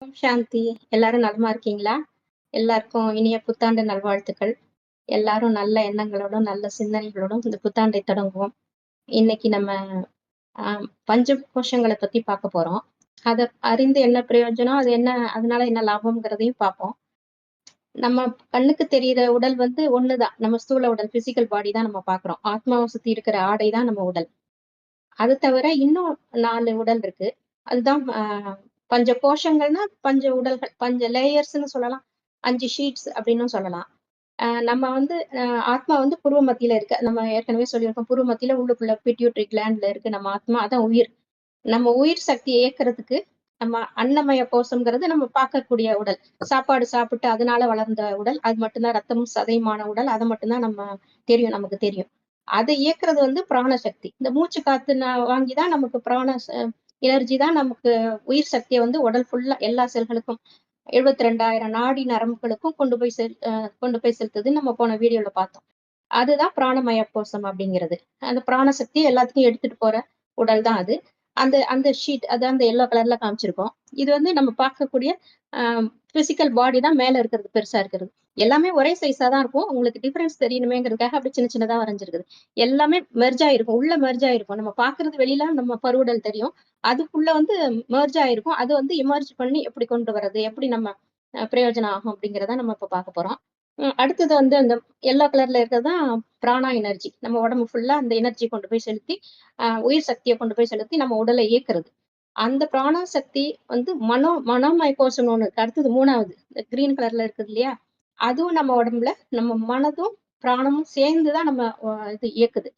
ஓம் சாந்தி. எல்லாரும் நலமா இருக்கீங்களா? எல்லாருக்கும் இனிய புத்தாண்டு நல்வாழ்த்துக்கள். எல்லாரும் நல்ல எண்ணங்களோடும், நல்ல சிந்தனைகளோடும் இந்த புத்தாண்டை தொடங்குவோம். இன்னைக்கு நம்ம அ பஞ்ச கோஷங்கள பத்தி பார்க்க போறோம். அத அறிந்து என்ன பிரயோஜனம்? அது என்ன அதனால என்ன லாபம்ங்கிறதையும் பார்ப்போம். நம்ம கண்ணுக்கு தெரியிற உடல் வந்து ஒண்ணுதான். நம்ம ஸ்தூல உடல், பிசிக்கல் பாடி தான் நம்ம பார்க்குறோம். ஆத்மாவ சுத்தி இருக்கிற ஆடை தான் நம்ம உடல். அது தவிர இன்னும் 4 உடல் இருக்கு. அதுதான் பஞ்ச கோஷங்கள்னா, பஞ்ச உடல்கள், பஞ்ச லேயர்ஸ்ன்னு சொல்லலாம். 5 ஷீட்ஸ் அப்டின்னும் சொல்லலாம். நம்ம வந்து ஆத்மா வந்து புருவ மத்தியில இருக்கு. நம்ம ஏற்கனவே சொல்லியிருக்கோம். புருவ மத்தியில உள்ளுக்குள்ள பிட்யூட்டரி கிளாண்ட்ல இருக்கு நம்ம ஆத்மா. அதான் உயிர். நம்ம உயிர் சக்திய இயக்குறதுக்கு, நம்ம அன்னமய கோசம்ங்கிறது நம்ம பார்க்கக்கூடிய உடல். சாப்பாடு சாப்பிட்டு அதனால வளர்ந்த உடல். அது மட்டும் தான் ரத்தமும் சதையுமான உடல். அத மட்டும் தான் நமக்கு தெரியும். அத இயக்குறது வந்து பிராணசக்தி. இந்த மூச்சு காத்து வாங்கி தான் நமக்கு எனர்ஜி தான் நமக்கு உயிர் சக்திய வந்து உடல் ஃபுல்லா எல்லா செல்களுக்கும் 72,000 நாடி நரம்புகளுக்கும் கொண்டு போய் செலுத்துதுன்னு நம்ம போன வீடியோல பார்த்தோம். அதுதான் பிராணமய கோஷம் அப்படிங்கிறது. அந்த பிராணசக்திய எல்லாத்துக்கும் எடுத்துட்டு போற உடல் தான் அது. அந்த அந்த ஷீட் அதான் அந்த எல்லோ கலர்ல காமிச்சிருக்கோம். இது வந்து நம்ம பார்க்கக்கூடிய அ பிசிக்கல் பாடி தான் மேல இருக்கிறது, பெருசா இருக்கிறது. எல்லாமே ஒரே சைஸா தான் இருக்கும். உங்களுக்கு டிஃபரன்ஸ் தெரியணுமேங்கிறதுக்காக அப்படி சின்ன சின்னதா வரைஞ்சிருக்குது. எல்லாமே மெர்ஜ் ஆயிருக்கும். உள்ள மெர்ஜ் ஆயிருக்கும். நம்ம பார்க்கறது வெளியில நம்ம பருவுடல் தெரியும். அதுக்குள்ள வந்து மெர்ஜ் ஆயிருக்கும். அது வந்து எமர்ஜ் பண்ணி எப்படி கொண்டு வர்றது? எப்படி நம்ம பிரயோஜனம் ஆகும் அப்படிங்கிறத நம்ம இப்ப பார்க்க போறோம். அடுத்தது வந்து அந்த எல்லோ கலர்ல இருக்கிறது தான் பிராணா எனர்ஜி. நம்ம உடம்பு ஃபுல்லா அந்த எனர்ஜி கொண்டு போய் செலுத்தி, உயிர் சக்திய கொண்டு போய் செலுத்தி நம்ம உடலை இயக்குறது. அந்த பிராண சக்தி வந்து மனோமய கோஷம்னு ஒண்ணு இருக்கு. அடுத்தது 3வது இந்த கிரீன் கலர்ல இருக்குது இல்லையா? அதுவும் நம்ம உடம்புல நம்ம மனதும், பிராணமும் சேர்ந்து தான் நம்ம இது இயக்குது.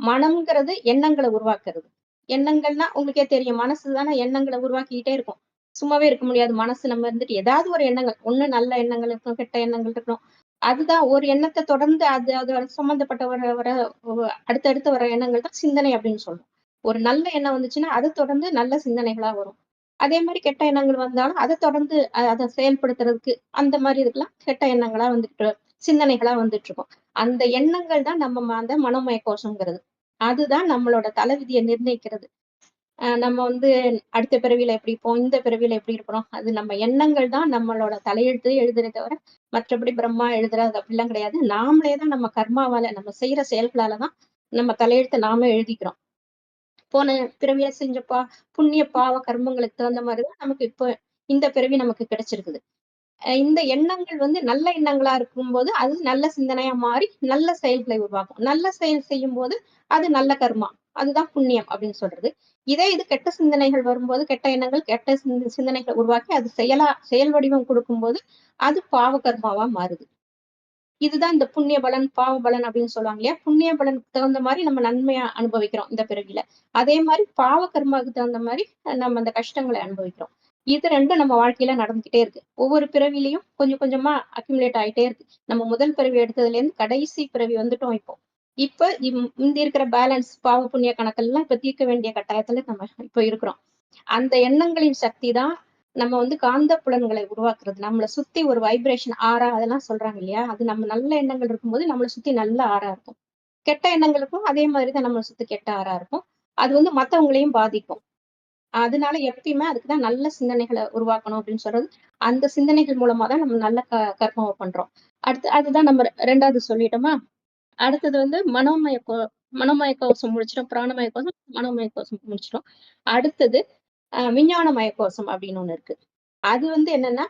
மனம்ங்கிறது எண்ணங்கள உருவாக்குறது. எண்ணங்கள்னா உங்களுக்கே தெரியும். மனசு தானே எண்ணங்கள உருவாக்கிக்கிட்டே இருக்கும். சும்மாவே இருக்க முடியாது. மனசு நம்ம இருந்துட்டு ஏதாவது ஒரு எண்ணங்கள், ஒண்ணு நல்ல எண்ணங்கள் இருக்கும், கெட்ட எண்ணங்கள் இருக்கணும். அதுதான் ஒரு எண்ணத்த தொடர்ந்து அது சம்மந்தப்பட்ட வர வர அடுத்தடுத்து வர எண்ணங்கள் தான் சிந்தனை அப்படின்னு சொல்றோம். ஒரு நல்ல எண்ணம் வந்துச்சுன்னா, அத தொடர்ந்து நல்ல சிந்தனைகளா வரும். அதே மாரி கெட்ட எண்ணங்கள் வந்தாலும், அத தொடர்ந்து அத செயல்படுத்துறதுக்கு அந்த மாரி இதுக்கெல்லாம் கெட்ட எண்ணங்களா வந்துட்டு சிந்தனைகளா வந்துட்டுருக்கும். அந்த எண்ணங்கள் தான் நம்ம அந்த மனோமய கோஷம்ங்கிறது. அதுதான் நம்மளோட தலைவிதிய நிர்ணயிக்கிறது. நம்ம வந்து அடுத்த பிறவியில எப்படி இருப்போம், இந்த பிறவியில எப்படி இருக்கிறோம், அது நம்ம எண்ணங்கள் தான் நம்மளோட தலையெழுத்து எழுதுறே தவிர, மற்றபடி பிரம்மா எழுதுறாரு அப்படிலாம் கிடையாது. நாமளே தான் நம்ம கர்மாவால, நம்ம செய்யற செயல்களால தான் நம்ம தலையெழுத்த நாமே எழுதிக்கிறோம். போன பிறவியில செஞ்ச புண்ணிய பாவ கர்மங்களுக்கு தகுந்த மாரி தான் நமக்கு இப்போ இந்த பிறவி நமக்கு கிடைச்சிருக்குது. இந்த எண்ணங்கள் வந்து நல்ல எண்ணங்களா இருக்கும்போது, அது நல்ல சிந்தனையா மாறி, நல்ல செயல்களை உருவாக்கும். நல்ல செயல் செய்யும்போது, அது நல்ல கர்மா. அதுதான் புண்ணியம் அப்படின்னு சொல்றது. இதே இது கெட்ட சிந்தனைகள் வரும்போது, கெட்ட எண்ணங்கள், கெட்ட சிந்தனைகள உருவாக்கி, அது செயல் வடிவம் குடுக்கும்போது, அது பாவ கர்மாவா மாறுது. இதுதான் இந்த புண்ணிய பலன், பாவ பலன் அப்படின்னு சொல்லுவாங்க இல்லையா? புண்ணிய பலனுக்கு தகுந்த மாரி நம்ம நன்மையா அனுபவிக்கிறோம் இந்த பிறவில. அதே மாரி பாவ கர்மாவுக்கு தகுந்த மாரி நம்ம அந்த கஷ்டங்கள அனுபவிக்கிறோம். இது 2ம் நம்ம வாழ்க்கையில நடந்துகிட்டே இருக்கு. ஒவ்வொரு பிறவிலயும் கொஞ்சம் கொஞ்சமா அக்யூமுலேட் ஆயிட்டே இருக்கு. நம்ம முதல் பிறவி எடுத்ததுலேருந்து கடைசி பிறவி வந்துட்டோம் இப்போ. இப்ப முந்தி இருக்கிற பேலன்ஸ் பாவ புண்ணிய கணக்கெல்லாம் இப்ப தீர்க்க வேண்டிய கட்டாயத்துல நம்ம இப்ப இருக்கிறோம். அந்த எண்ணங்களின் சக்தி தான் நம்ம வந்து காந்த புலன்களை உருவாக்குறது. நம்மள சுத்தி ஒரு வைப்ரேஷன் ஆரா அதெல்லாம் சொல்றாங்க இல்லையா? அது நம்ம நல்ல எண்ணங்கள் இருக்கும்போது நம்மள சுத்தி நல்ல ஆரா இருக்கும். கெட்ட எண்ணங்களுக்கும் அதே மாரி தான் நம்மள சுத்தி கெட்ட ஆரா இருக்கும். அது வந்து மத்தவங்களையும் பாதிக்கும். அதனால எப்பயுமே அதுக்கு தான் நல்ல சிந்தனைகள உருவாக்கணும் அப்படின்னு சொல்றது. அந்த சிந்தனைகள் மூலமா தான் நம்ம நல்ல கர்மாவ பண்றோம். அதுதான் நம்ம 2வது சொல்லிட்டோமா? அடுத்தது வந்து மனோமய கோஷம் முடிச்சுட்டோம். பிராணமய கோஷம், மனோமய கோஷம் முடிச்சுட்டோம். அடுத்தது விஞ்ஞானமய கோஷம் அப்படின்னு ஒண்ணு இருக்கு. அது வந்து என்னன்னா,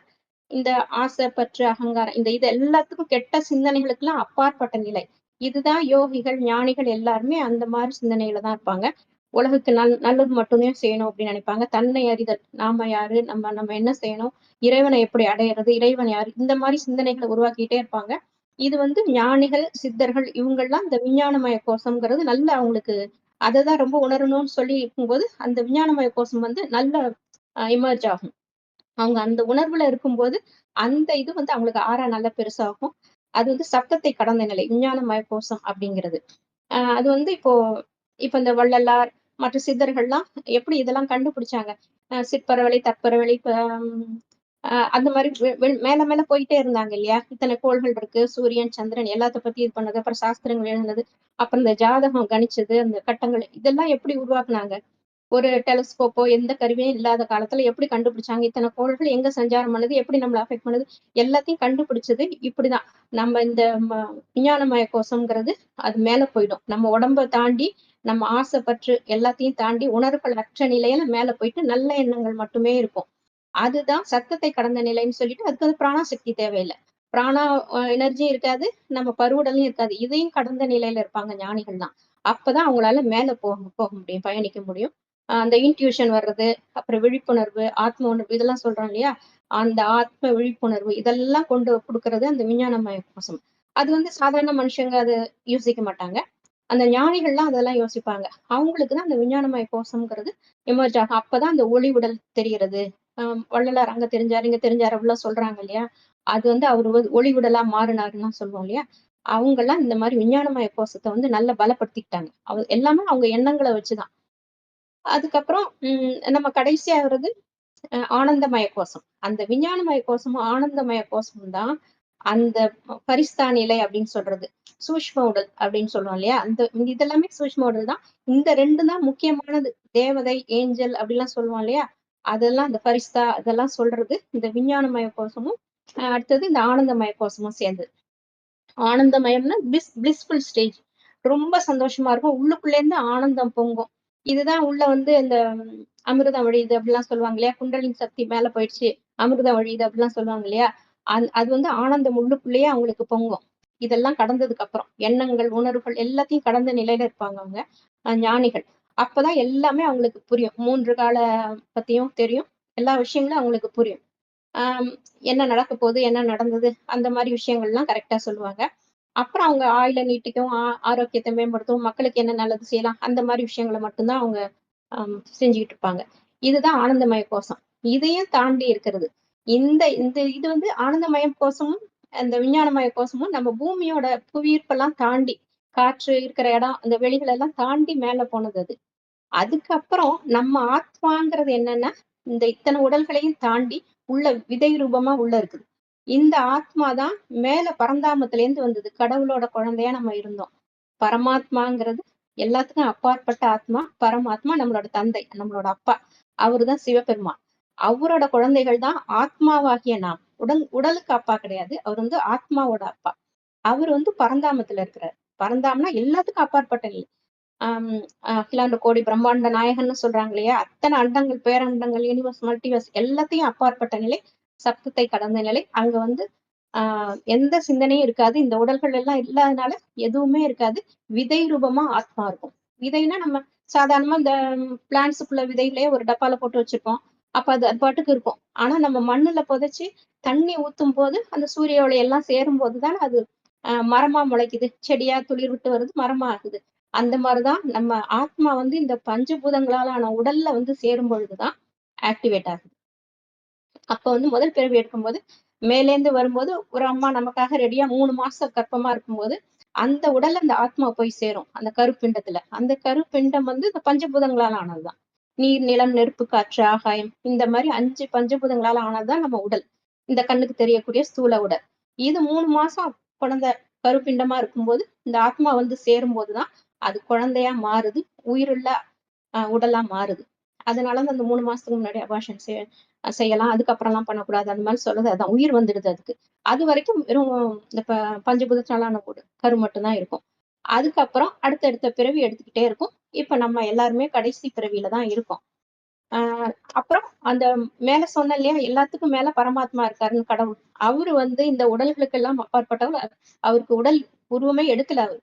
இந்த ஆசை, பற்று, அகங்காரம் இது எல்லாத்துக்கும் கெட்ட சிந்தனைகளுக்கெல்லாம் அப்பாற்பட்ட நிலை. இதுதான் யோகிகள், ஞானிகள் எல்லாருமே அந்த மாரி சிந்தனையில தான் இருப்பாங்க. உலகுக்கு நல்லது மட்டுமே செய்யணும் அப்படின்னு நினைப்பாங்க. தன்னை அறிதல். நாம யாரு? நம்ம நம்ம என்ன செய்யணும்? இறைவனை எப்படி அடையறது? இறைவன் யாரு? இந்த மாரி சிந்தனைகள உருவாக்கிட்டே இருப்பாங்க. இது வந்து ஞானிகள், சித்தர்கள் இவங்கள்லாம் இந்த விஞ்ஞானமய கோஷம்ங்கிறது நல்ல அவங்களுக்கு அததான் ரொம்ப உணரணும்னு சொல்லி இருக்கும்போது, அந்த விஞ்ஞானமய கோஷம் வந்து நல்ல எமர்ஜ் ஆகும். அவங்க அந்த உணர்வுல இருக்கும்போது, அந்த இது வந்து அவங்களுக்கு ஆறா நல்லா பெருசாகும். அது வந்து சத்தத்தை கடந்த நிலை. விஞ்ஞானமய கோஷம் அப்படிங்கிறது. அது வந்து இப்ப இந்த வள்ளலார் மற்ற சித்தர்கள்லாம் எப்படி இதெல்லாம் கண்டுபிடிச்சாங்க? சிற்பரவெளி, தற்பரவெளி, அந்த மாரி மேல மேல போயிட்டே இருந்தாங்க இல்லையா? இத்தனை கோள்கள் இருக்கு. சூரியன், சந்திரன் எல்லாத்த பத்தி இது பண்ணது. அப்புறம் சாஸ்திரங்கள் எழுதுனது. அப்புறம் இந்த ஜாதகம் கணிச்சது, அந்த கட்டங்கள் இதெல்லாம் எப்படி உருவாக்குனாங்க? ஒரு டெலஸ்கோப்போ எந்த கருவியும் இல்லாத காலத்துல எப்படி கண்டுபிடிச்சாங்க? இத்தன கோள்கள் எங்க சஞ்சாரம் பண்ணுது? எப்படி நம்மள அஃபெக்ட் பண்ணுது? எல்லாத்தையும் கண்டுபிடிச்சது இப்படிதான். நம்ம இந்த விஞ்ஞானமய கோசம்ங்கிறது அது மேல போயிடும். நம்ம உடம்ப தாண்டி, நம்ம ஆசை, பற்று எல்லாத்தையும் தாண்டி உணர்வுகள் அற்ற நிலையில மேல போயிட்டு நல்ல எண்ணங்கள் மட்டுமே இருக்கும். அதுதான் சத்தத்தை கடந்த நிலைன்னு சொல்லிட்டு அதுக்கு வந்து பிராண சக்தி தேவையில்ல. பிராணா எனர்ஜியும் இருக்காது, நம்ம பருவுடலும் இருக்காது. இதையும் கடந்த நிலையில இருப்பாங்க ஞானிகள்லாம். அப்பதான் அவங்களால மேல போக போக முடியும், பயணிக்க முடியும். அந்த இன்ட்யூஷன் வர்றது, அப்புறம் விழிப்புணர்வு, ஆத்ம உணர்வு இதெல்லாம் சொல்றோம் இல்லையா? அந்த ஆத்ம விழிப்புணர்வு இதெல்லாம் கொண்டு குடுக்குறது அந்த விஞ்ஞானமய கோசம். அது வந்து சாதாரண மனுஷங்க அத யோசிக்க மாட்டாங்க. அந்த ஞானிகள்லாம் அதெல்லாம் யோசிப்பாங்க. அவங்களுக்கு தான் அந்த விஞ்ஞானமய கோசம்ங்கிறது எமர்ஜ் ஆகும். அப்பதான் அந்த ஒளி உடல் தெரிகிறது. வள்ளலார் அங்க தெரிஞ்சாரு, இங்க தெரிஞ்சாரு அப்படிலாம் சொல்றாங்க இல்லையா? அது வந்து அவரு வந்து ஒளி உடலா மாறுனாருன்னுலாம் சொல்லுவோம் இல்லையா? அவங்கலாம் இந்த மாரி விஞ்ஞானமய கோசத்த வந்து நல்லா பலப்படுத்திக்கிட்டாங்க. எல்லாமே அவங்க எண்ணங்கள வச்சுதான். அதுக்கப்புறம் நம்ம கடைசியா வர்றது ஆனந்தமய கோசம். அந்த விஞ்ஞானமய கோசமும், ஆனந்தமய கோசமும் தான் அந்த பரிஸ்தா நிலை அப்படின்னு சொல்றது. சூஷ்ம உடல் அப்படின்னு சொல்லுவோம் இல்லையா? அந்த இதெல்லாமே சூஷ்ம உடல் தான். இந்த 2 தான் முக்கியமானது. தேவதை, ஏஞ்சல் அப்படிலாம் சொல்லுவோம் இல்லையா? அதெல்லாம் இந்த பரிஸ்தா அதெல்லாம் சொல்றது இந்த விஞ்ஞானமய கோசமும், அடுத்தது இந்த ஆனந்தமய கோசமும் சேர்ந்தது. ஆனந்தமயம்னா பிளிஸ்ஃபுல் ஸ்டேஜ். ரொம்ப சந்தோஷமா இருக்கும். உள்ளுக்குள்ள இருந்து ஆனந்தம் பொங்கும். இதுதான் உள்ள வந்து இந்த அமிர்தம் வழியுது அப்படிலாம் சொல்லுவாங்க இல்லையா? குண்டலினி சக்தி மேல போயிடுச்சு. அமிர்தம் வழியுது அப்படிலாம் சொல்லுவாங்க இல்லையா? அது வந்து ஆனந்தம் உள்ளுக்குள்ளேயே அவங்களுக்கு பொங்கும். இதெல்லாம் கடந்ததுக்கு அப்புறம். எண்ணங்கள், உணர்வுகள் எல்லாத்தையும் கடந்த நிலையில இருப்பாங்க அவங்க. ஞானிகள். அப்பதான் எல்லாமே அவங்களுக்கு புரியும். 3 கால பத்தியும் தெரியும். எல்லா விஷயங்களும் அவங்களுக்கு புரியும். ஆம், என்ன நடக்கப் போகுது? என்ன நடந்தது? அந்த மாரி விஷயங்கள்லாம் கரெக்ட்டா சொல்லுவாங்க. அப்புறம் அவங்க ஆயுள நீட்டிக்கவும், ஆரோக்கியத்த மேம்படுத்தவும், மக்களுக்கு என்ன நல்லது செய்யலாம்? அந்த மாரி விஷயங்கள மட்டும் தான் அவங்க செஞ்சுகிட்டு இருப்பாங்க. இதுதான் ஆனந்தமய கோசம். இதையும் தாண்டி இருக்கிறது. இந்த இந்த இது வந்து ஆனந்தமயம் கோசமும், அந்த விஞ்ஞானமய கோசமும் நம்ம பூமியோட புவியீர்ப்பெல்லாம் தாண்டி, காற்று இருக்கிற இடம், அந்த வெளிகள எல்லாம் தாண்டி மேல போனது அது. அதுக்கப்புறம் நம்ம ஆத்மாங்கிறது என்னன்னா, இந்த இத்தன உடல்களையும் தாண்டி உள்ள விதை ரூபமா உள்ள இருக்குது. இந்த ஆத்மா தான் மேல பரந்தாமத்திலேருந்து வந்தது. கடவுளோட குழந்தையா நம்ம இருந்தோம். பரமாத்மாங்கிறது எல்லாத்துக்கும் அப்பாற்பட்ட ஆத்மா. பரமாத்மா நம்மளோட தந்தை, நம்மளோட அப்பா. அவரு தான் சிவபெருமான். அவரோட குழந்தைகள் தான் ஆத்மாவாகிய நாம். உடலுக்கு அப்பா கிடையாது. அவர் வந்து ஆத்மாவோட அப்பா. அவரு வந்து பரந்தாமத்துல இருக்கிறார். பரந்தாமன்னா எல்லாத்துக்கும் அப்பாற்பட்ட நிலை. ஆம், அகிலாண்ட கோடி பிரம்மாண்ட நாயகன்னு சொல்றாங்க இல்லையா? அத்தன அண்டங்கள், பேரண்டங்கள், யூனிவர்ஸ், மல்டிவர்ஸ் எல்லாத்தையும் அப்பாற்பட்ட நிலை, சப்தத்தை கடந்த நிலை. அங்க வந்து எந்த சிந்தனையும் இருக்காது. இந்த உடல்கள் எல்லாம் இல்லாதனால எதுவுமே இருக்காது. விதை ரூபமா ஆத்மா இருக்கும். விதைன்னா நம்ம சாதாரணமா இந்த பிளான்ட்ஸுக்குள்ள விதைகளே ஒரு டப்பால போட்டு வச்சிருப்போம். அப்ப அது அது பாட்டுக்கு இருக்கும். ஆனா நம்ம மண்ணுல புதைச்சு தண்ணி ஊத்தும்போது, அந்த சூரிய ஒளி எல்லாம் சேரும்போது தானே அது மரமா முளைக்குது. செடியா துளிர் விட்டு வருது, மரமா ஆகுது. அந்த மாரிதான் நம்ம ஆத்மா வந்து இந்த பஞ்சபூதங்களால ஆன உடல்ல வந்து சேரும் பொழுதுதான் ஆக்டிவேட் ஆகுது. அப்ப வந்து முதல் பிறவி எடுக்கும்போது, மேலேந்து வரும்போது ஒரு அம்மா நமக்காக ரெடியா 3 மாசம் கர்ப்பமா இருக்கும்போது, அந்த உடல்ல அந்த ஆத்மா போய் சேரும். அந்த கருப்பிண்டத்துல. அந்த கருப்பிண்டம் வந்து இந்த பஞ்சபூதங்களால ஆனதுதான். நீர், நிலம், நெருப்பு, காற்று, ஆகாயம் இந்த மாரி 5 பஞ்சபூதங்களால ஆனதுதான் நம்ம உடல். இந்த கண்ணுக்கு தெரியக்கூடிய ஸ்தூல உடல். இது 3 மாசம் குழந்தை கருப்பிண்டமா இருக்கும்போது, இந்த ஆத்மா வந்து சேரும்போது தான், அது குழந்தையா மாறுது. உயிருள்ள உடலா மாறுது. அதனால தான் அந்த 3 மாசத்துக்கு முன்னாடி அபார்ஷன் செய்யலாம். அதுக்கப்புறம்லாம் பண்ணக்கூடாது. அந்த மாரி சொல்றது அதான். உயிர் வந்துடுது அதுக்கு. அதுவரைக்கும் வெறும் இந்த பஞ்சபூதத்தாலான கரு மட்டும் தான் இருக்கும். அதுக்கப்புறம் அடுத்தடுத்த பிறவி எடுத்துக்கிட்டே இருக்கும். இப்ப நம்ம எல்லாருமே கடைசி பிறவியில தான் இருக்கோம். ஆ அப்புறம் அந்த மேல சொன்னேன் இல்லையா? எல்லாத்துக்கும் மேல பரமாத்மா இருக்காருன்னு கடவுள். அவரு வந்து இந்த உடல்களுக்கெல்லாம் அப்பாற்பட்டவர். அவருக்கு உடல் உருவமே எடுக்கல அவரு.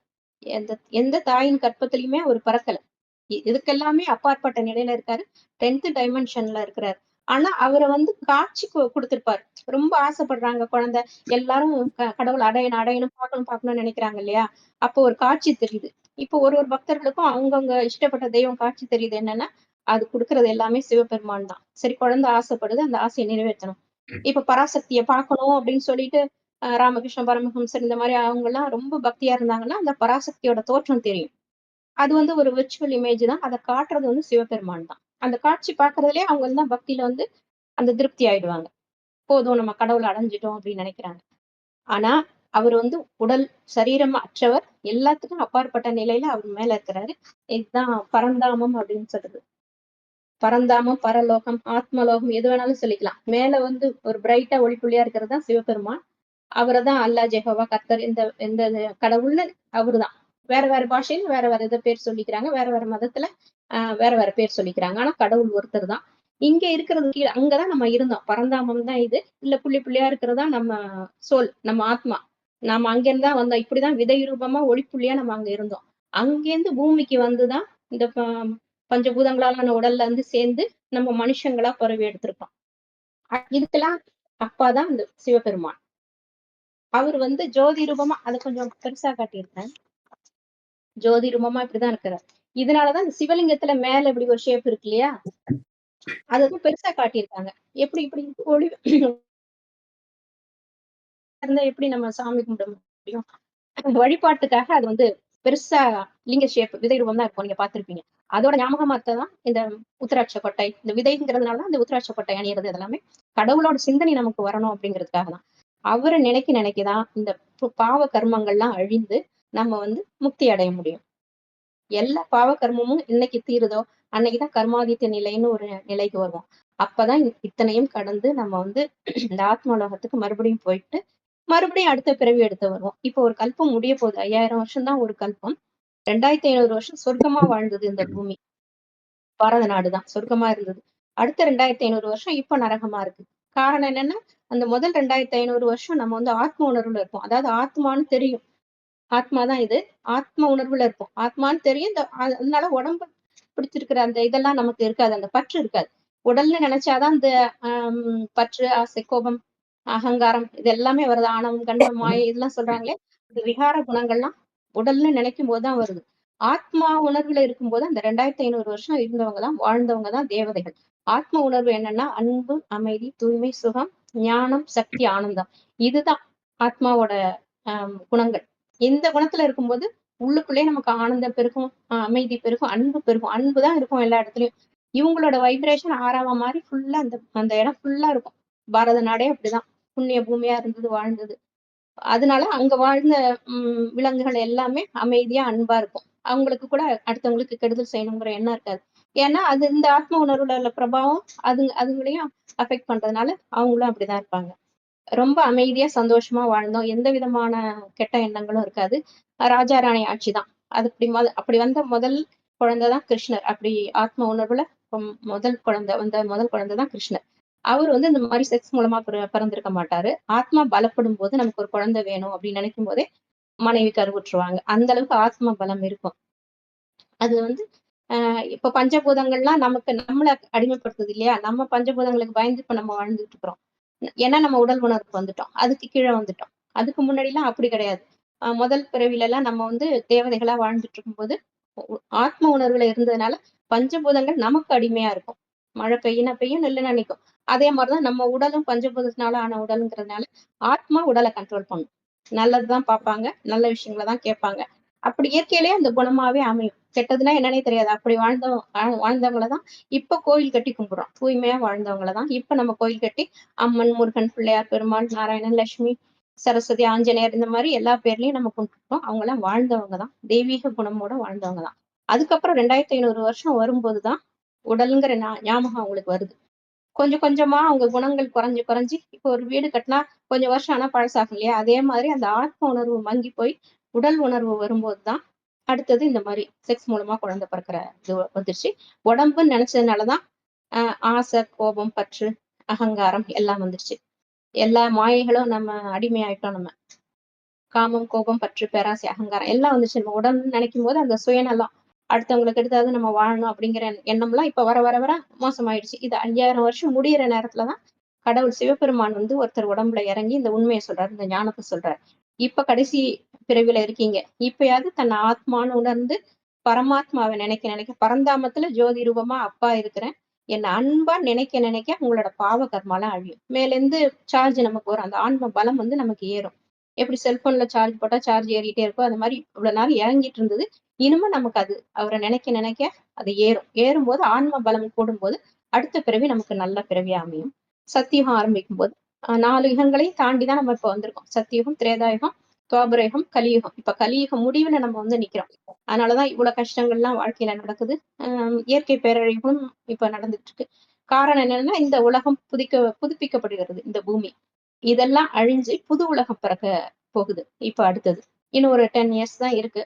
எந்த எந்த தாயின் கர்ப்பத்திலயுமே அவரு பிறக்கல. இதுக்கெல்லாமே அப்பாற்பட்ட நிலையில இருக்காரு. 10த் டைமென்ஷன்ல இருக்கிறாரு. ஆனா அவர வந்து காட்சி குடுத்திருப்பாரு. ரொம்ப ஆசைப்படுறாங்க குழந்தை. எல்லாரும் கடவுள அடையணும், அடையணும், பார்க்கணும், பார்க்கணும்னு நினைக்கிறாங்க இல்லையா? அப்போ ஒரு காட்சி தெரியுது. இப்போ ஒரு ஒரு பக்தர்களுக்கும் அவங்கவங்க இஷ்டப்பட்ட தெய்வம் காட்சி தெரியுது என்னன்னா, அது குடுக்குறது எல்லாமே சிவபெருமான் தான். சரி குழந்தை ஆசைப்படுது, அந்த ஆசைய நிறைவேத்தணும். இப்ப பராசக்திய பார்க்கணும் அப்படின்னு சொல்லிட்டு, ராமகிருஷ்ண பரமஹம்சர் இந்த மாரி அவங்கலாம் ரொம்ப பக்தியா இருந்தாங்கன்னா, அந்த பராசக்தியோட தோற்றம் தெரியும். அது வந்து ஒரு விர்ச்சுவல் இமேஜ் தான். அத காட்டுறது வந்து சிவபெருமான் தான். அந்த காட்சி பார்க்கறதுலயே அவங்க எல்லாம் பக்தியில வந்து அந்த திருப்தி ஆயிடுவாங்க. போதும் நம்ம கடவுள அடைஞ்சுட்டோம் அப்படின்னு நினைக்கிறாங்க. ஆனா, அவரு வந்து உடல் சரீரம் அற்றவர். எல்லாத்துக்கும் அப்பாற்பட்ட நிலையில அவர் மேல இருக்கிறாரு. இதுதான் பரந்தாமம் அப்படின்னு சொல்றது. பரந்தாமம், பரலோகம், ஆத்மலோகம் எது வேணாலும் சொல்லிக்கலாம். மேல வந்து ஒரு பிரைட்டா ஒளிப்புள்ளியா இருக்கிறது தான் சிவபெருமான். அவரதான் அல்லாஹ், ஜெகோவா, கர்த்தர் இந்த இந்த கடவுள்னு அவருதான். வேற வேற பாஷையில வேற வேற இத பேர் சொல்லிக்கிறாங்க. வேற வேற மதத்துல வேற வேற பேர் சொல்லிக்கிறாங்க. ஆனா கடவுள் ஒருத்தர் தான். இங்க இருக்கிறது கீழ அங்கதான் நம்ம இருந்தோம். பரந்தாமம் தான் இது. இல்ல புள்ளி புள்ளியா இருக்கிறதா நம்ம சோல், நம்ம ஆத்மா. நாம அங்கிருந்து தான் வந்தோம். இப்படிதான் விதை ரூபமா ஒளிப்புள்ளியா நம்ம அங்க இருந்தோம். அங்கேருந்து பூமிக்கு வந்துதான் இந்த பஞ்சபூதங்களாலான உடல்ல இருந்து சேர்ந்து நம்ம மனுஷங்களா பிறவி எடுத்திருக்கோம். இதுக்கெல்லாம் அப்பாதான் இந்த சிவபெருமான். அவர் வந்து ஜோதி ரூபமா அத கொஞ்சம் பெருசா காட்டியிருக்கேன். ஜோதி ரூபமா இப்படிதான் இருக்கிறார். இதனாலதான் இந்த சிவலிங்கத்துல மேல இப்படி ஒரு ஷேப் இருக்கு இல்லையா? அது வந்து பெருசா காட்டியிருக்காங்க. எப்படி இப்படி ஒளி இருந்தா எப்படி நம்ம சாமி கும்பிட முடியும்? வழிபாட்டுக்காக அது வந்து பெருசா லிங்க ஷேப் விதை ரூபம் தான் இருக்கும். நீங்க பார்த்திருப்பீங்க. அதோட ஞாபகமார்த்தம் தான் இந்த உத்திராட்ச கொட்டை. இந்த விதைங்கிறதுனால தான் இந்த உத்திராட்ச கொட்டை அணியிறது இதெல்லாமே. கடவுளோட சிந்தனை நமக்கு வரணும் அப்படிங்கிறதுக்காக தான். அவர நினைக்க நினைக்கதான் இந்த பாவ கர்மங்கள்லாம் அழிந்து நம்ம வந்து முக்தி அடைய முடியும். எல்லா பாவ கர்மமும் இன்னைக்கு தீருதோ, அன்னைக்குதான் கர்மாதித்ய நிலைன்னு ஒரு நிலைக்கு வருவோம். அப்பதான் இத்தனையும் கடந்து நம்ம வந்து இந்த ஆத்மலோகத்துக்கு மறுபடியும் போயிட்டு, மறுபடியும் அடுத்த பிறவி எடுத்து வருவோம். இப்போ ஒரு கல்பம் முடிய போகுது. 5000 வருஷம் தான் ஒரு கல்பம். 2500 வருஷம் சொர்க்கமா வாழ்ந்தது இந்த பூமி. பாரத நாடு தான் சொர்க்கமா இருந்தது. அடுத்த 2500 வருஷம் இப்ப நரகமா இருக்கு. காரணம் என்னன்னா, அந்த முதல் 2500 வருஷம் நம்ம வந்து ஆத்ம உணர்வுல இருப்போம். அதாவது ஆத்மான்னு தெரியும். ஆத்மா தான் இது. ஆத்ம உணர்வுல இருப்போம். ஆத்மான்னு தெரியும். அதனால உடம்பு பிடிச்சிருக்கிற அந்த இதெல்லாம் நமக்கு இருக்காது. அந்த பற்று இருக்காது. உடல்னு நினைச்சாதான் இந்த பற்று, ஆசை, கோபம், அகங்காரம் இது எல்லாமே வருது. ஆணவம், கண்மம், மாயை இதெல்லாம் சொல்றாங்களே, இந்த விகார குணங்கள்லாம் உடல்னு நினைக்கும் போதுதான் வருது. ஆத்மா உணர்வுல இருக்கும்போது அந்த 2500 வருஷம் இருந்தவங்க தான் வாழ்ந்தவங்க தான் தேவதைகள். ஆத்ம உணர்வு என்னன்னா அன்பு, அமைதி, தூய்மை, சுகம், ஞானம், சக்தி, ஆனந்தம். இதுதான் ஆத்மாவோட குணங்கள். இந்த குணத்துல இருக்கும்போது உள்ளுக்குள்ளே நமக்கு ஆனந்தம் பெருகும், அமைதி பெருகும், அன்பு பெருகும். அன்பு தான் இருக்கும் எல்லா இடத்துலயும். இவங்களோட வைப்ரேஷன் ஆறாவா மாறி ஃபுல்லா அந்த அந்த இடம் ஃபுல்லா இருக்கும். பாரத நாடே அப்படிதான். புண்ணிய பூமியா இருந்தது, வாழ்ந்தது. அதனால அங்க வாழ்ந்த விலங்குகள் எல்லாமே அமைதியா, அன்பா இருக்கும். அவங்களுக்கு கூட அடுத்தவங்களுக்கு கெடுதல் செய்யணுங்கிற எண்ணம் இருக்காது. ஏன்னா, அது இந்த ஆத்ம உணர்வுல உள்ள பிரபாவம் அதுங்களையும் அஃபெக்ட் பண்றதுனால அவங்களும் அப்படிதான் இருப்பாங்க. ரொம்ப அமைதியா, சந்தோஷமா வாழ்ந்தோம். எந்த விதமான கெட்ட எண்ணங்களும் இருக்காது. ராஜா ராணி ஆட்சிதான். அது அப்படி வந்த முதல் குழந்தை தான் கிருஷ்ணர். அப்படி ஆத்ம உணர்வுல முதல் குழந்தை தான் கிருஷ்ணர். அவர் வந்து இந்த மாதிரி செக்ஸ் மூலமா பிறந்திருக்க மாட்டாரு. ஆத்மா பலப்படும் போது நமக்கு ஒரு குழந்தை வேணும் அப்படின்னு நினைக்கும் போதே மனைவி கருவுற்றுவாங்க. அந்த அளவுக்கு ஆத்ம பலம் இருக்கும். அது வந்து இப்ப பஞ்சபூதங்கள்லாம் நம்மள அடிமைப்படுத்துது இல்லையா? நம்ம பஞ்சபூதங்களுக்கு பயந்து இப்ப நம்ம வாழ்ந்துட்டு இருக்கிறோம். ஏன்னா நம்ம உடல் உணர்வுக்கு வந்துட்டோம். அதுக்கு கீழ வந்துட்டோம். அதுக்கு முன்னாடிலாம் அப்படி கிடையாது. முதல் பிறவில எல்லாம் நம்ம வந்து தேவதைகளா வாழ்ந்துட்டு இருக்கும்போது, ஆத்ம உணர்வுல இருந்ததுனால பஞ்சபூதங்கள் நமக்கு அடிமையா இருக்கும். மழை பெய்யுனா பெய்யும், நில்லுனா நிக்கும். அதே மாரிதான் நம்ம உடலும் பஞ்சபூதத்தினால ஆன உடல்ங்கிறதுனால, ஆத்மா உடல கண்ட்ரோல் பண்ணும். நல்லதுதான் பார்ப்பாங்க, நல்ல விஷயங்கள தான் கேட்பாங்க. அப்படி இயற்கையிலேயே அந்த குணமாவே அமையும். கெட்டதுன்னா என்னன்னே தெரியாது. அப்படி வாழ்ந்தவங்கள தான் இப்ப கோயில் கட்டி கும்பிடுறோம். தூய்மையா வாழ்ந்தவங்கள தான் இப்ப நம்ம கோயில் கட்டி அம்மன், முருகன், பிள்ளையார், பெருமாள், நாராயணன், லட்சுமி, சரஸ்வதி, ஆஞ்சநேயர் இந்த மாதிரி எல்லா பேர்லயும் நம்ம கும்பிட்டுருக்கோம். அவங்க எல்லாம் வாழ்ந்தவங்க தான். தெய்வீக குணமோட வாழ்ந்தவங்க தான். அதுக்கப்புறம் 2500 வருஷம் வரும்போதுதான் உடல்ங்கிற ஞாபகம் அவங்களுக்கு வருது. கொஞ்சம் கொஞ்சமா அவங்க குணங்கள் குறைஞ்சு குறைஞ்சு இப்போ ஒரு வீடு கட்டினா கொஞ்சம் வருஷம் ஆனா பழசாகும் இல்லையா? அதே மாதிரி அந்த ஆத்ம உணர்வு மங்கி போய் உடல் உணர்வு வரும்போதுதான் அடுத்தது இந்த மாதிரி செக்ஸ் மூலமா குழந்தை பிறக்கிற இது வந்துருச்சு. உடம்புன்னு நினைச்சதுனாலதான் ஆசை, கோபம், பற்று, அகங்காரம் எல்லாம் வந்துருச்சு. எல்லா மாயைகளும் நம்ம அடிமையாயிட்டோம் நம்ம. காமம், கோபம், பற்று, பேராசை, அகங்காரம் எல்லாம் வந்துச்சு. நம்ம உடம்புன்னு நினைக்கும் போது அந்த சுயநலம், அடுத்தவங்களுக்கு எடுத்தாவது நம்ம வாழணும் அப்படிங்கிற எண்ணம்லாம் இப்ப வர வர வர மோசமாயிடுச்சு. இது 5000 வருஷம் முடியிற நேரத்துலதான் கடவுள் சிவபெருமான் வந்து ஒருத்தர் உடம்புல இறங்கி இந்த உண்மையை சொல்றாரு, இந்த ஞானத்தை சொல்றாரு. இப்ப கடைசி பிறவில இருக்கீங்க. இப்பயாவது தன் ஆத்மான்னு உணர்ந்து பரமாத்மாவை நினைக்க நினைக்க பரந்தாமத்துல ஜோதி ரூபமா அப்பா இருக்கிறேன். என்ன அன்பா நினைக்க நினைக்க உங்களோட பாவ கர்மாலாம் அழியும். மேல இருந்து சார்ஜ் நமக்கு வரும். அந்த ஆன்ம பலம் வந்து நமக்கு ஏறும். எப்படி செல்போன்ல சார்ஜ் போட்டா சார்ஜ் ஏறிட்டே இருக்கும். அது மாதிரி இவ்வளவு நாள் இறங்கிட்டு இருந்தது. இனிமே நமக்கு அது அவரை நினைக்க நினைக்க அது ஏறும். ஏறும்போது ஆன்ம பலம் கூடும்போது அடுத்த பிறவி நமக்கு நல்ல பிறவியா அமையும். சத்தியுகம் ஆரம்பிக்கும் போது 4 யுகங்களையும் தாண்டிதான் நம்ம இப்ப வந்திருக்கோம். சத்தியுகம், திரேதாயுகம், துவாபரயுகம், கலியுகம். இப்ப கலியுகம் முடிவுல நம்ம வந்து நிக்கிறோம். அதனாலதான் இவ்வளவு கஷ்டங்கள்லாம் வாழ்க்கையில நடக்குது. இயற்கை பேரழிவும் இப்ப நடந்துட்டு இருக்கு. காரணம் என்னன்னா, இந்த உலகம் புதுப்பிக்கப்படுகிறது, இந்த பூமி. இதெல்லாம் அழிஞ்சு புது உலகம் பிறக்க போகுது. இப்ப அடுத்தது. இன்னும் ஒரு 10 இயர்ஸ் தான் இருக்கு.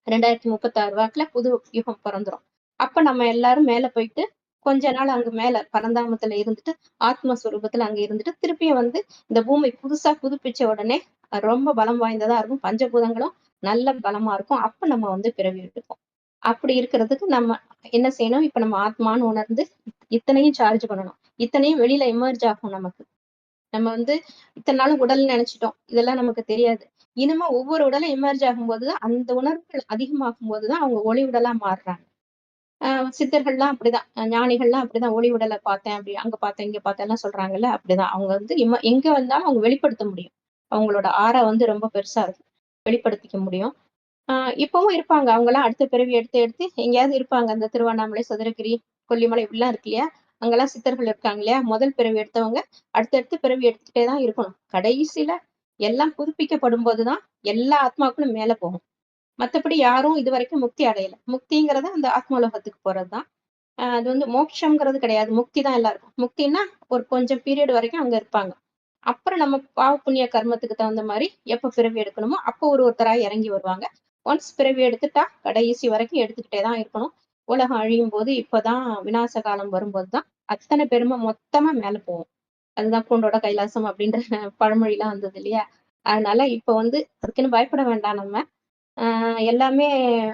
2036 வாக்குல புது யுகம் பொறந்துரும். அப்ப நம்ம எல்லாரும் மேல போயிட்டு, கொஞ்ச நாள் அங்க மேல பரந்தாமத்துல இருந்துட்டு, ஆத்மஸ்வரூபத்துல அங்க இருந்துட்டு, திருப்பியும் வந்து இந்த பூமி புதுசா புதுப்பிச்ச உடனே ரொம்ப பலம் வாய்ந்ததா இருக்கும். பஞ்சபூதங்களும் நல்ல பலமா இருக்கும். அப்ப நம்ம வந்து பிறவி எடுப்போம். அப்படி இருக்கிறதுக்கு நம்ம என்ன செய்யணும்? இப்ப நம்ம ஆத்மான்னு உணர்ந்து, இத்தனையும் சார்ஜ் பண்ணணும். இத்தனையும் வெளியில எமர்ஜ் ஆகும் நமக்கு. நம்ம வந்து இத்தன நாளும் உடல்ன்னு நெனைச்சுட்டோம். இதெல்லாம் நமக்கு தெரியாது. இனிமே ஒவ்வொரு உடலும் எமர்ஜ் ஆகும்போது தான், அந்த உணர்வுகள் அதிகமாகும்போது தான் அவங்க ஒளி உடலா மாறுறாங்க. அ சித்தர்கள்லாம் அப்படிதான். ஞானிகள்லாம் அப்படிதான். ஒளி உடல பார்த்தேன், அப்படி அங்க பார்த்தேன், இங்க பார்த்தேன்லாம் சொல்றாங்கல்ல, அப்படிதான். அவங்க வந்து எங்க வந்தாலும் அவங்க வெளிப்படுத்த முடியும். அவங்களோட ஆறா வந்து ரொம்ப பெருசா இருக்கும். வெளிப்படுத்திக்க முடியும். ஆ இப்பவும் இருப்பாங்க. அவங்கலாம் அடுத்த பிறவி எடுத்து எடுத்து எங்கேயாவது இருப்பாங்க. அந்த திருவண்ணாமலை, சதுரகிரி, கொல்லிமலை இப்படிலாம் இருக்கு இல்லையா? அங்கலாம் சித்தர்கள் இருக்காங்க இல்லையா? முதல் பிறவி எடுத்தவங்க அடுத்தடுத்து பிறவி எடுத்துக்கிட்டே தான் இருக்கணும். கடைசியில எல்லாம் புதுப்பிக்கப்படும்போது தான் எல்லா ஆத்மாக்களும் மேல போகும். மத்தபடி யாரும் இதுவரைக்கும் முக்தி அடையல. முக்திங்கிறது அந்த ஆத்மலோகத்துக்கு போறது தான். அது வந்து மோட்சம்ங்கிறது கிடையாது. முக்தி தான் எல்லாருக்கும். முக்தின்னா ஒரு கொஞ்சம் பீரியட் வரைக்கும் அங்க இருப்பாங்க. அப்புறம் நம்ம பாவ புண்ணிய கர்மத்துக்கு தகுந்த மாரி எப்ப பிறவி எடுக்கணுமோ, அப்போ ஒருத்தரா இறங்கி வருவாங்க. ஒன்ஸ் பிறவி எடுத்துட்டா, கடைசி வரைக்கும் எடுத்துக்கிட்டே தான் இருக்கணும். உலகம் அழியும்போது இப்பதான் விநாச காலம் வரும்போது தான், அத்தன பேருமா மொத்தமா மேல போவோம். அதுதான் "பூண்டோட கைலாசம்" அப்படின்ற பழமொழிலாம் வந்தது இல்லையா? அதனால இப்ப வந்து அதுக்குன்னு பயப்பட வேண்டாம் நம்ம. ஆ எல்லாமே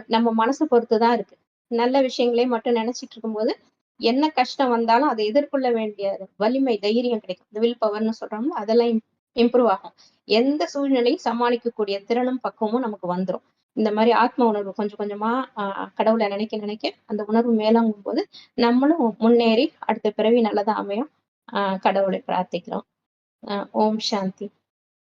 நம்ம மனச பொறுத்து தான் இருக்கு. நல்ல விஷயங்களே மட்டும் நெனச்சிட்டு இருக்கும்போது, என்ன கஷ்டம் வந்தாலும் அத எதிர்கொள்ள வேண்டிய வலிமை, தைரியம் கிடைக்கும். இந்த வில் பவர்ன்னு சொல்றோம்ல, அதெல்லாம் இம்ப்ரூவ் ஆகும். எந்த சூழ்நிலையும் சமாளிக்கக்கூடிய திறனும், பக்குவமும் நமக்கு வந்துரும். இந்த மாரி ஆத்ம உணர்வு கொஞ்சம் கொஞ்சமா அ கடவுள நினைக்க நினைக்க அந்த உணர்வு மேலோங்கும்போது, நம்மளும் முன்னேறி அடுத்த பிறவி நல்லதா அமையும். கடவுளை பிரார்த்திக்கிறோம். ஓம் சாந்தி.